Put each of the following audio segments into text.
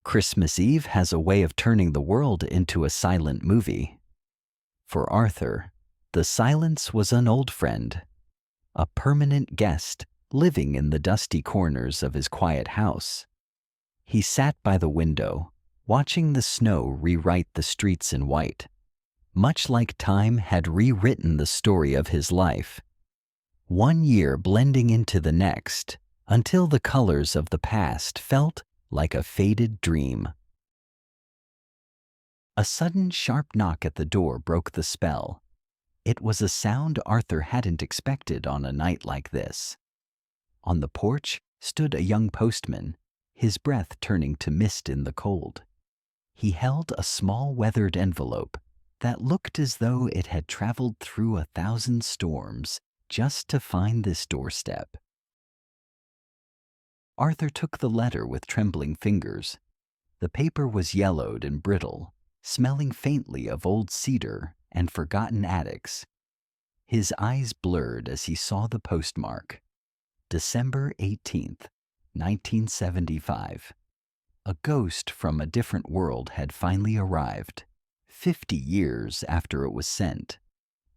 Christmas Eve has a way of turning the world into a silent movie. For Arthur, the silence was an old friend, a permanent guest living in the dusty corners of his quiet house. He sat by the window, watching the snow rewrite the streets in white, much like time had rewritten the story of his life. One year blending into the next, until the colors of the past felt like a faded dream. A sudden sharp knock at the door broke the spell. It was a sound Arthur hadn't expected on a night like this. On the porch stood a young postman, his breath turning to mist in the cold. He held a small weathered envelope that looked as though it had traveled through 1,000 storms just to find this doorstep. Arthur took the letter with trembling fingers. The paper was yellowed and brittle, smelling faintly of old cedar and forgotten attics. His eyes blurred as he saw the postmark. December 18th, 1975. A ghost from a different world had finally arrived, 50 years after it was sent.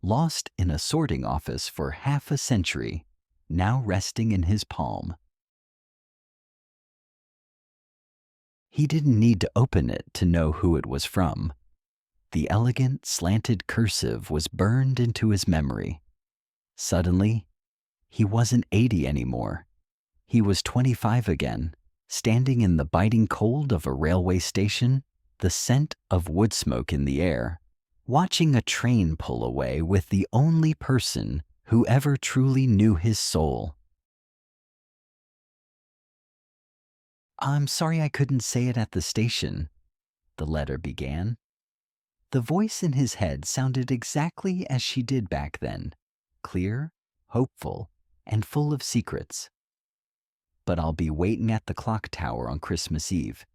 Lost in a sorting office for half a century, now resting in his palm. He didn't need to open it to know who it was from. The elegant, slanted cursive was burned into his memory. Suddenly, he wasn't 80 anymore. He was 25 again, standing in the biting cold of a railway station, the scent of wood smoke in the air, watching a train pull away with the only person who ever truly knew his soul. "I'm sorry I couldn't say it at the station," the letter began. The voice in his head sounded exactly as she did back then, clear, hopeful, and full of secrets. "But I'll be waiting at the clock tower on Christmas Eve.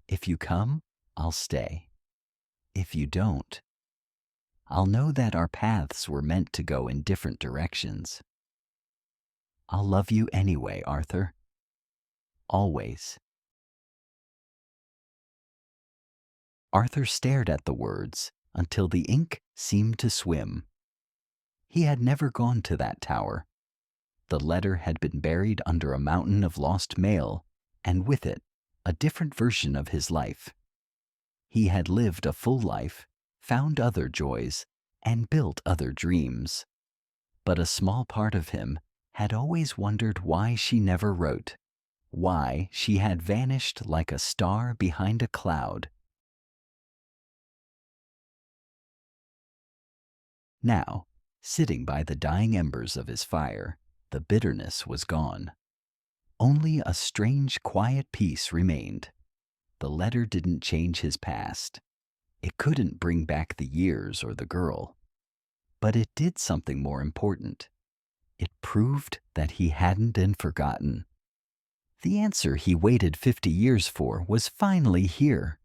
If you come, I'll stay. If you don't, I'll know that our paths were meant to go in different directions. I'll love you anyway, Arthur. Always." Arthur stared at the words until the ink seemed to swim. He had never gone to that tower. The letter had been buried under a mountain of lost mail, and with it, a different version of his life. He had lived a full life, found other joys, and built other dreams. But a small part of him had always wondered why she never wrote, why she had vanished like a star behind a cloud. Now, sitting by the dying embers of his fire, the bitterness was gone. Only a strange, quiet peace remained. The letter didn't change his past. It couldn't bring back the years or the girl. But it did something more important. It proved that he hadn't been forgotten. The answer he waited 50 years for was finally here.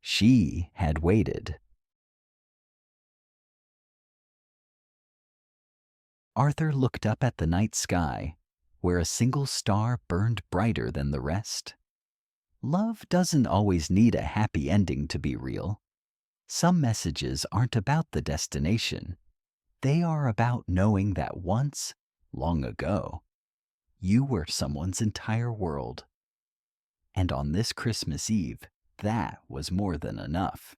She had waited. Arthur looked up at the night sky, where a single star burned brighter than the rest. Love doesn't always need a happy ending to be real. Some messages aren't about the destination. They are about knowing that once, long ago, you were someone's entire world. And on this Christmas Eve, that was more than enough.